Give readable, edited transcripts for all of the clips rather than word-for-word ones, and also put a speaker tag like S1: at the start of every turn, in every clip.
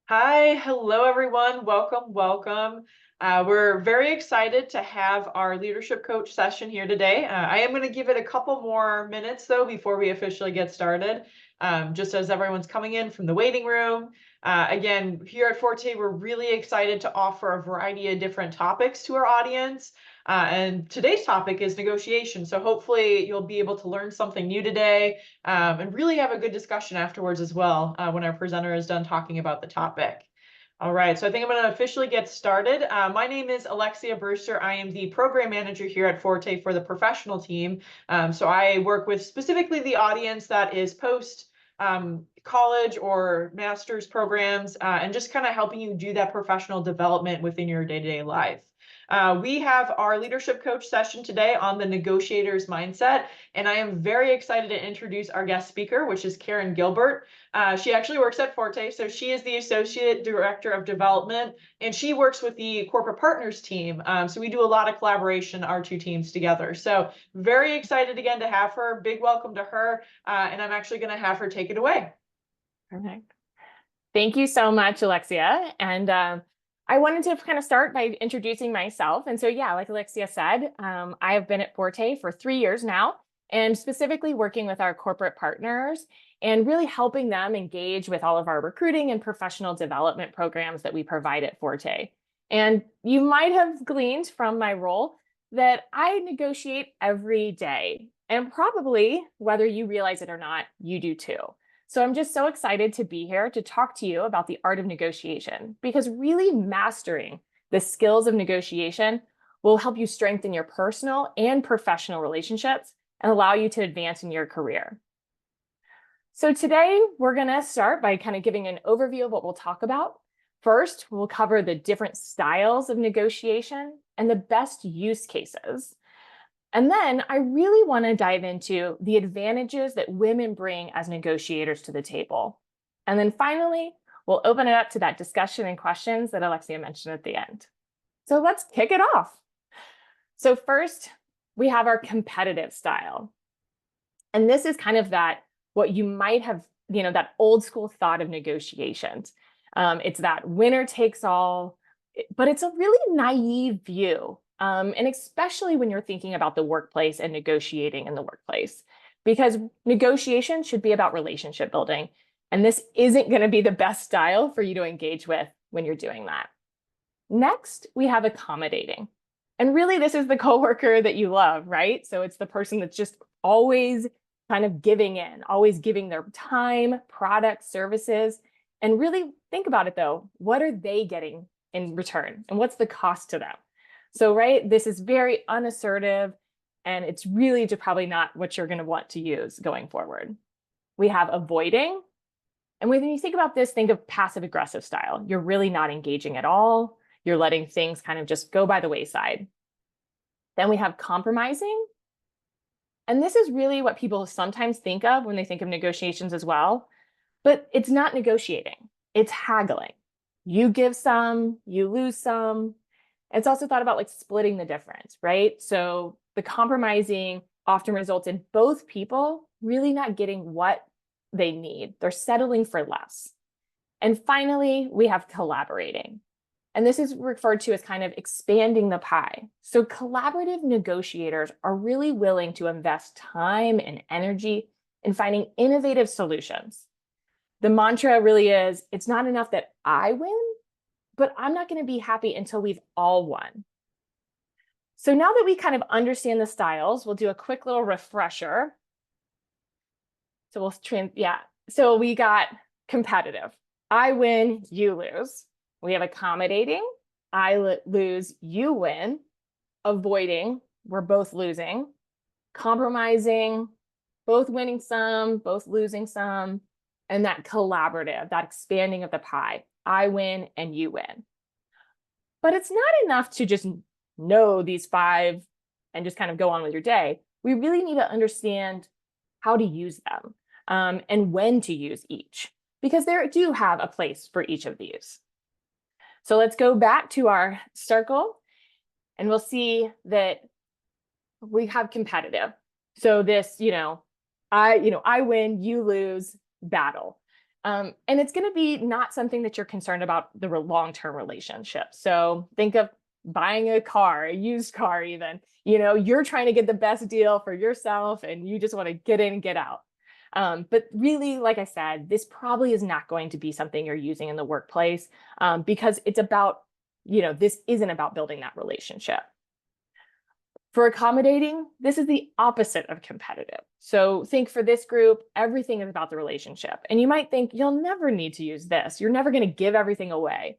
S1: Hi, hello everyone. Welcome, welcome. We're very excited to have our leadership coach session here today. I am going to give it a couple more minutes though before we officially get started, just as everyone's coming in from the waiting room. Again, here at Forte, we're really excited to offer a variety of different topics to our audience. And today's topic is negotiation. So hopefully you'll be able to learn something new today, and really have a good discussion afterwards as well when our presenter is done talking about the topic. All right, so I think I'm going to officially get started. My name is Alexia Brewster. I am the program manager here at Forte for the professional team. So I work with specifically the audience that is post college or master's programs, and just kind of helping you do that professional development within your day-to-day life. We have our leadership coach session today on the negotiator's mindset, and I am very excited to introduce our guest speaker, which is Karen Gilbert. She actually works at Forte, so she is the Associate Director of Development, and she works with the Corporate Partners team. So we do a lot of collaboration, our two teams together. So very excited again to have her. Big welcome to her, and I'm actually going to have her take it away.
S2: Perfect. Thank you so much, Alexia. And I wanted to kind of start by introducing myself. And so, yeah, like Alexia said, I have been at Forte for 3 years now, and specifically working with our corporate partners and really helping them engage with all of our recruiting and professional development programs that we provide at Forte. And you might have gleaned from my role that I negotiate every day. And probably, whether you realize it or not, you do too. So I'm just so excited to be here to talk to you about the art of negotiation, because really mastering the skills of negotiation will help you strengthen your personal and professional relationships and allow you to advance in your career. So today we're going to start by kind of giving an overview of what we'll talk about. First, we'll cover the different styles of negotiation and the best use cases. And then I really want to dive into the advantages that women bring as negotiators to the table. And then finally, we'll open it up to that discussion and questions that Alexia mentioned at the end. So let's kick it off. So first, we have our competitive style. And this is kind of that, what you might have, that old school thought of negotiations. It's that winner takes all, but it's a really naive view. And especially when you're thinking about the workplace and negotiating in the workplace, because negotiation should be about relationship building. And this isn't going to be the best style for you to engage with when you're doing that. Next, we have accommodating. And really, this is the coworker that you love, right? So it's the person that's just always kind of giving in, always giving their time, products, services. And really think about it though, what are they getting in return? And what's the cost to them? So, right, this is very unassertive, and it's really probably not what you're going to want to use going forward. We have avoiding. And when you think about this, think of passive aggressive style. You're really not engaging at all. You're letting things kind of just go by the wayside. Then we have compromising. And this is really what people sometimes think of when they think of negotiations as well. But it's not negotiating. It's haggling. You give some, you lose some. It's also thought about like splitting the difference, right? So the compromising often results in both people really not getting what they need. They're settling for less. And finally, we have collaborating. And this is referred to as kind of expanding the pie. So collaborative negotiators are really willing to invest time and energy in finding innovative solutions. The mantra really is, it's not enough that I win, but I'm not going to be happy until we've all won. So now that we kind of understand the styles, we'll do a quick little refresher. So So we got competitive. I win, you lose. We have accommodating. I lose, you win. Avoiding, we're both losing. Compromising, both winning some, both losing some. And that collaborative, that expanding of the pie. I win and you win. But it's not enough to just know these 5 and just kind of go on with your day. We really need to understand how to use them, and when to use each, because they do have a place for each of these. So let's go back to our circle and we'll see that we have competitive. So this, I win, you lose battle. And it's going to be not something that you're concerned about the long-term relationship. So think of buying a car, a used car even, you're trying to get the best deal for yourself and you just want to get in and get out. But really, like I said, this probably is not going to be something you're using in the workplace because it's about, this isn't about building that relationship. For accommodating, this is the opposite of competitive. So think for this group, everything is about the relationship. And you might think you'll never need to use this. You're never going to give everything away.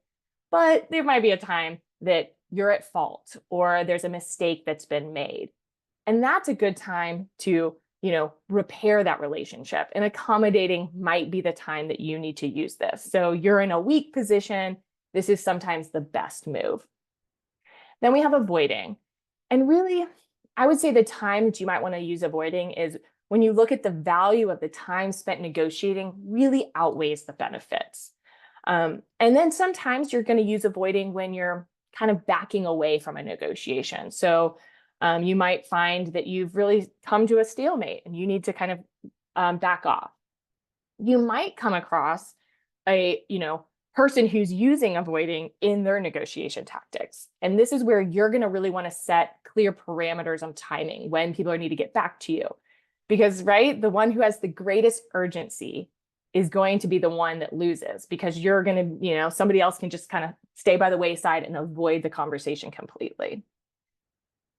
S2: But there might be a time that you're at fault or there's a mistake that's been made. And that's a good time to, repair that relationship. And accommodating might be the time that you need to use this. So you're in a weak position. This is sometimes the best move. Then we have avoiding. And really, I would say the time that you might want to use avoiding is when you look at the value of the time spent negotiating really outweighs the benefits. And then sometimes you're going to use avoiding when you're kind of backing away from a negotiation. So you might find that you've really come to a stalemate and you need to kind of back off. You might come across a, person who's using avoiding in their negotiation tactics. And this is where you're going to really want to set clear parameters on timing when people need to get back to you. Because, right, the one who has the greatest urgency is going to be the one that loses because you're going to, somebody else can just kind of stay by the wayside and avoid the conversation completely.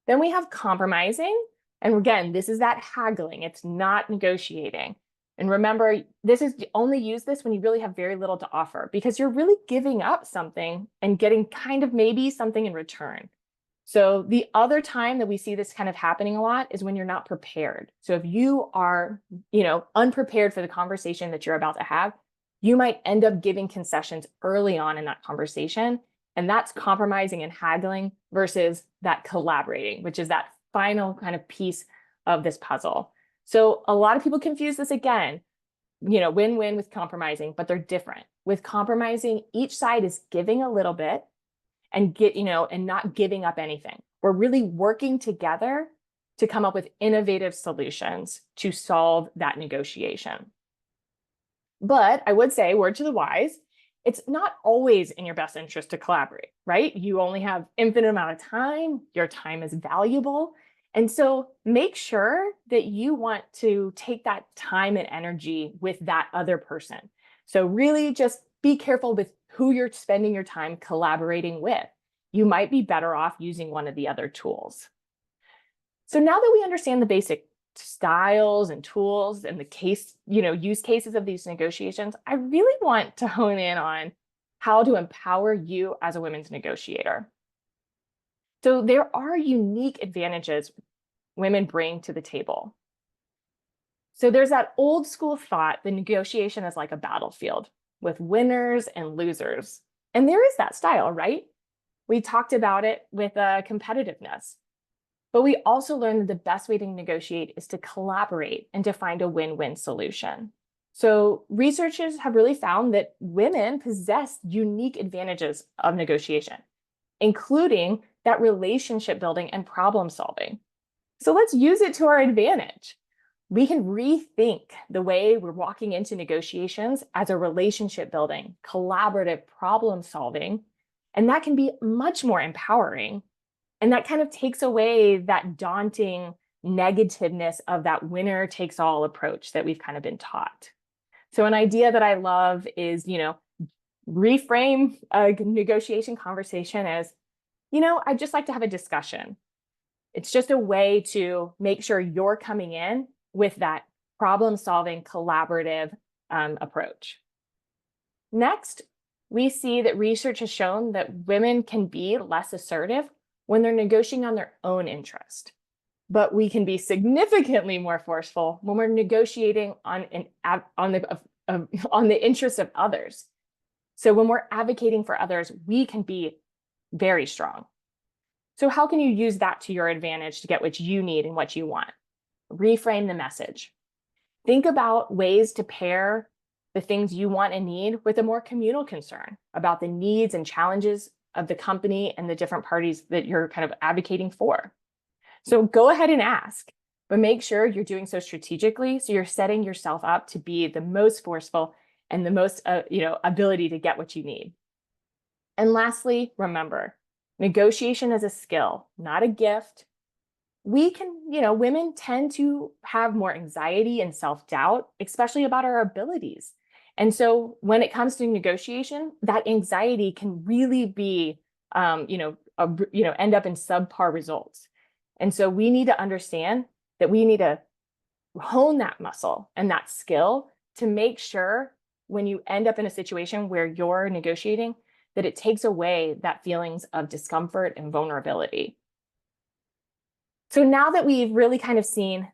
S2: Then we have compromising. And again, this is that haggling. It's not negotiating. And remember, this is only use this when you really have very little to offer because you're really giving up something and getting kind of maybe something in return. So the other time that we see this kind of happening a lot is when you're not prepared. So if you are, unprepared for the conversation that you're about to have, you might end up giving concessions early on in that conversation. And that's compromising and haggling versus that collaborating, which is that final kind of piece of this puzzle. So a lot of people confuse this again, win-win with compromising, but they're different. With compromising, each side is giving a little bit and and not giving up anything. We're really working together to come up with innovative solutions to solve that negotiation. But I would say, word to the wise, it's not always in your best interest to collaborate, right? You only have infinite amount of time. Your time is valuable. And so make sure that you want to take that time and energy with that other person. So really just be careful with who you're spending your time collaborating with. You might be better off using one of the other tools. So now that we understand the basic styles and tools and the use cases of these negotiations, I really want to hone in on how to empower you as a women's negotiator. So there are unique advantages women bring to the table. So there's that old school thought the negotiation is like a battlefield with winners and losers. And there is that style, right? We talked about it with competitiveness. But we also learned that the best way to negotiate is to collaborate and to find a win-win solution. So researchers have really found that women possess unique advantages of negotiation, including that relationship building and problem solving. So let's use it to our advantage. We can rethink the way we're walking into negotiations as a relationship building, collaborative problem solving, and that can be much more empowering. And that kind of takes away that daunting negativeness of that winner takes all approach that we've kind of been taught. So an idea that I love is, reframe a negotiation conversation as, I'd just like to have a discussion. It's just a way to make sure you're coming in with that problem-solving, collaborative approach. Next, we see that research has shown that women can be less assertive when they're negotiating on their own interest. But we can be significantly more forceful when we're negotiating on the interests of others. So when we're advocating for others, we can be very strong. So how can you use that to your advantage to get what you need and what you want? Reframe the message. Think about ways to pair the things you want and need with a more communal concern about the needs and challenges of the company and the different parties that you're kind of advocating for. So go ahead and ask, but make sure you're doing so strategically so you're setting yourself up to be the most forceful and the most, ability to get what you need. And lastly, remember, negotiation is a skill, not a gift. Women tend to have more anxiety and self-doubt, especially about our abilities. And so when it comes to negotiation, that anxiety can really be, end up in subpar results. And so we need to understand that we need to hone that muscle and that skill to make sure when you end up in a situation where you're negotiating, that it takes away that feelings of discomfort and vulnerability. So now that we've really kind of seen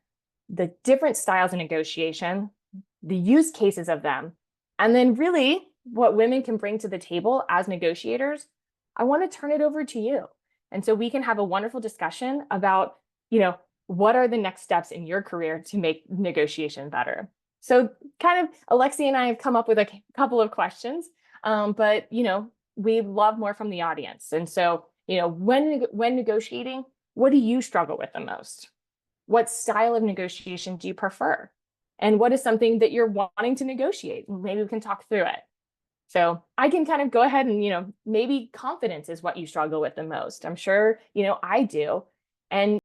S2: the different styles of negotiation, the use cases of them, and then really what women can bring to the table as negotiators, I want to turn it over to you. And so we can have a wonderful discussion about, what are the next steps in your career to make negotiation better? So kind of Alexia and I have come up with a couple of questions, but, we love more from the audience. And so, when negotiating, what do you struggle with the most? What style of negotiation do you prefer? And what is something that you're wanting to negotiate? Maybe we can talk through it. So I can kind of go ahead and, maybe confidence is what you struggle with the most. I'm sure, I do. And